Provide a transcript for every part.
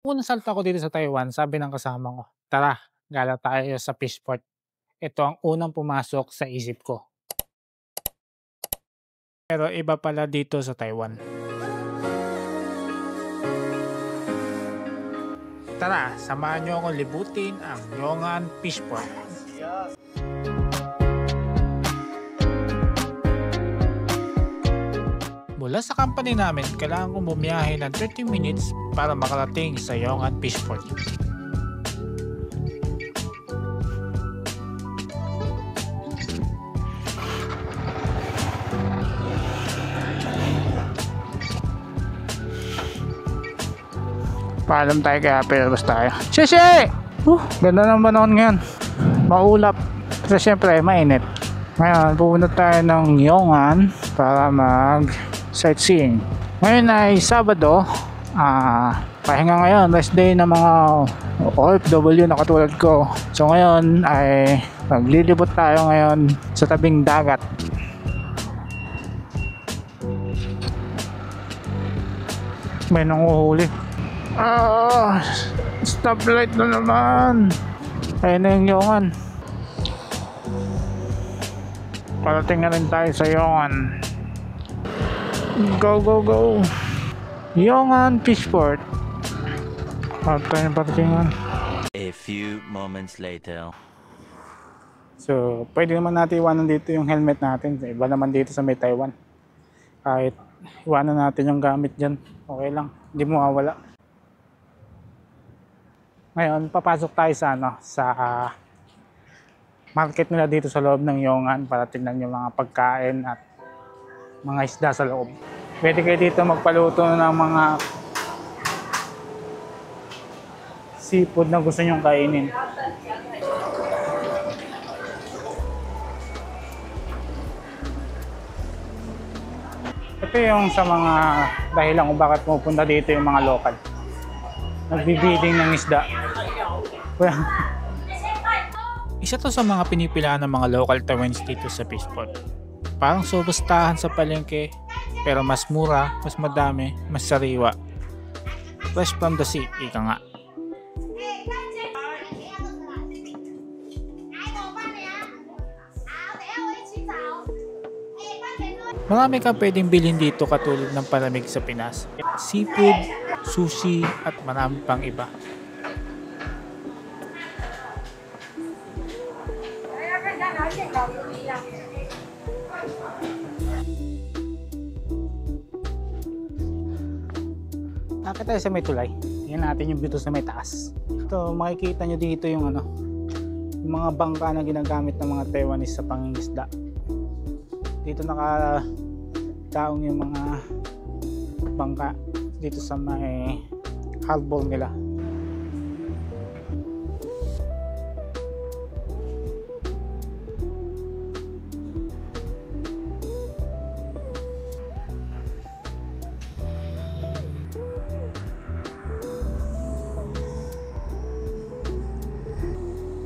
Unang salta ko dito sa Taiwan, sabi ng kasama ko, "Tara, gala tayo sa Fishport." Ito ang unang pumasok sa isip ko. Pero iba pala dito sa Taiwan. Tara, samahan niyo akong libutin ang Yong'an Fishport. Mula sa company namin, kailangan kong bumiyahe ng 30 minutes para makarating sa Yong'an Fishport. Paalam tayo kaya pero tayo. Shishi! Ganda ng panahon ngayon. Maulap. Pero syempre mainit. Ngayon, pupunta tayo ng Yong'an para mag sightseeing. Ngayon ay Sabado. Pahinga ngayon. Rest day ng mga OFW na katulad ko. So ngayon ay maglilibot tayo ngayon sa tabing dagat. May nanguhuli. Stoplight na naman. Ayun na yung Yong'an. Parating na rin tayo sa Yong'an. Go, go, go. Yong'an Fishport. Paratingan. A few moments later. So, pwede naman natin iwanan dito yung helmet natin. Iba naman dito sa may Taiwan. Kahit iwanan natin yung gamit dyan, okay lang. Hindi mo mawawala. Ngayon, papasok tayo sa market nila dito sa loob ng Yong'an para tingnan yung mga pagkain at mga isda sa loob. Pwede kayo dito magpaluto ng mga seafood na gusto nyong kainin. Ito yung sa mga dahilan kung bakit pupunta dito yung mga local. Nagbibiding ng isda. Isa to sa mga pinipilaan ng mga local Taiwanese dito sa Fishport. Parang subastahan sa palengke, pero mas mura, mas madami, mas sariwa. Fresh from the sea, ika nga. Marami kang pwedeng bilhin dito katulad ng palamig sa Pinas. Seafood, sushi, at marami pang iba. Nakita tayo sa may tulay. Tingnan natin yung view sa may taas. Ito, makikita nyo dito yung yung mga bangka na ginagamit ng mga Taiwanese sa pangingisda. Dito nakataong yung mga bangka dito sa may harbor nila.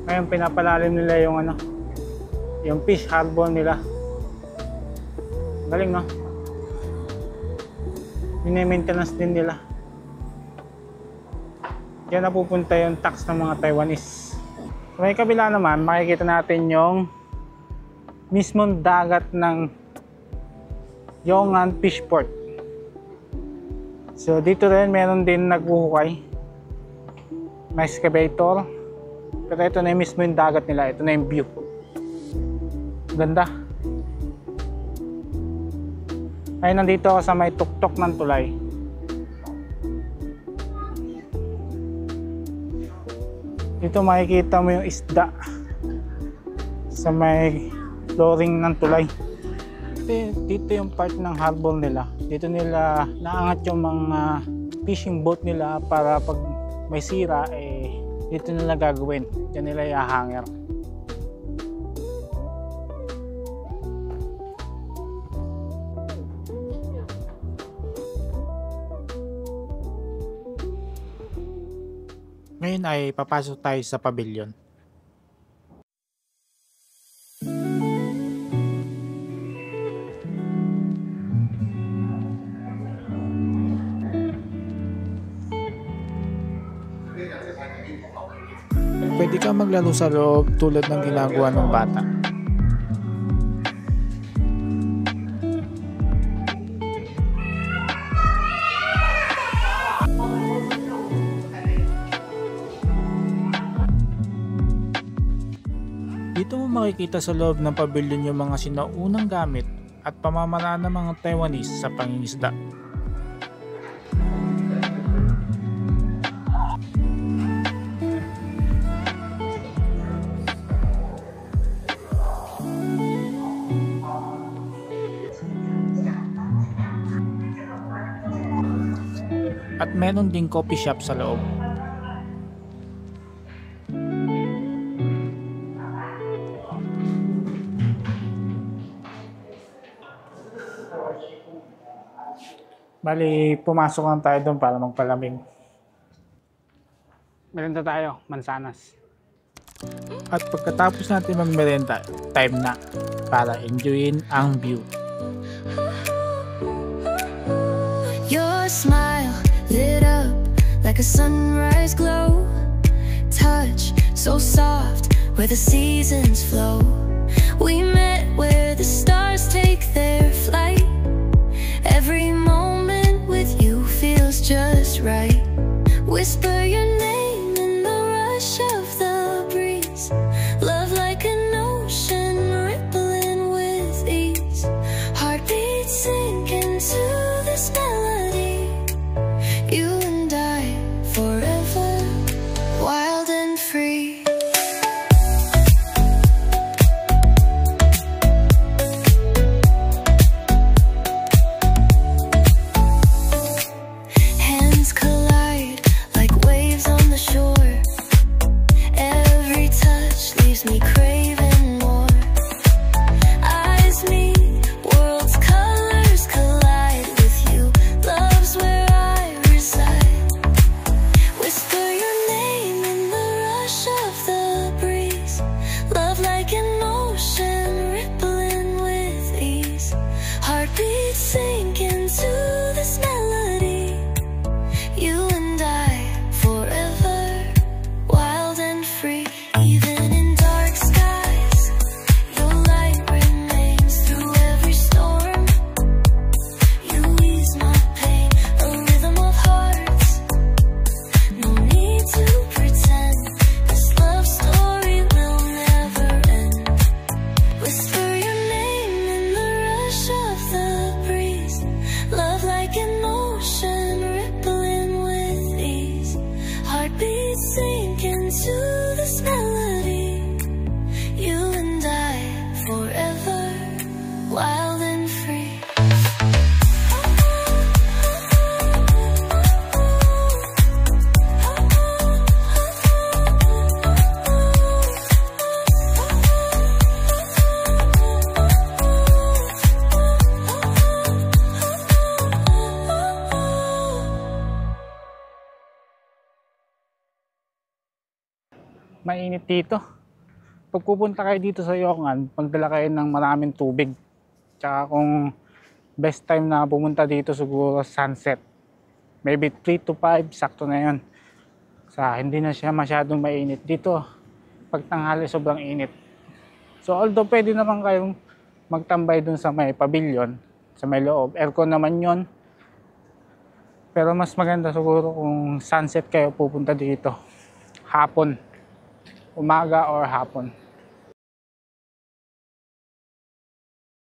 Ngayon pinapalalim nila yung fish harbor nila. Galing, no? Mini-maintenance din nila. Diyan napupunta yung tax ng mga Taiwanese. Sa may kabila naman, makikita natin yung mismong dagat ng Yong'an Fishport. So dito rin meron din nagbuhukay. May excavator. Pero ito na yung mismo yung dagat nila. Ito na yung view. Ganda. Ay, nandito ako sa may tuktok ng tulay. Dito makikita mo yung isda sa may flooring ng tulay. Dito yung part ng harbor nila. Dito nila naangat yung mga fishing boat nila para pag may sira, dito nila gagawin. Diyan nila i-hanger. Ngayon ay papasok tayo sa pavilion. Pwede kang maglaro sa loob tulad ng ginagawa ng bata. Dito mo makikita sa loob ng pabilyon yung mga sinaunang gamit at pamamaraan ng mga Taiwanese sa pangingisda. At meron ding coffee shop sa loob. Bali, pumasok lang tayo doon para magpalamig. Merenda tayo, mansanas. At pagkatapos natin magmerenda, time na para enjoyin ang view. Your smile lit up like a sunrise glow. Touch so soft where the seasons flow. We met where the stars take their flight. Every moment with you feels just right. Whisper your name in the rush of the breeze. Love like an ocean rippling with ease. Heartbeats sink into this melody. You and I forever, wild and free. Hands collide like waves on the shore. Every touch leaves me craving more. Eyes meet, worlds colors collide with you. Love's where I reside. Whisper your name in the rush of the breeze. Love like an ocean rippling with ease. Heartbeats sink into this melody. You and I forever, wild and free. Even in dark skies, your light remains through every storm. You ease my pain, a rhythm of hearts. No need to pretend, this love story will never end. Whisper your name in the rush of the breeze. Love like an ocean rippling with ease. Heartbeats sink into this melody. You and I forever, wild and free. Mainit dito. Pag pupunta kayo dito sa Yongan, magdala kayo ng maraming tubig. Tsaka kung best time na pumunta dito siguro sunset. Maybe 3 to 5, sakto na yun. Hindi na siya masyadong mainit. Dito, pag tanghali sobrang init. So although pwede naman kayong magtambay dun sa may pavilion, sa may loob. Aircon naman yun. Pero mas maganda siguro kung sunset kayo pupunta dito. Hapon. Umaga or hapon.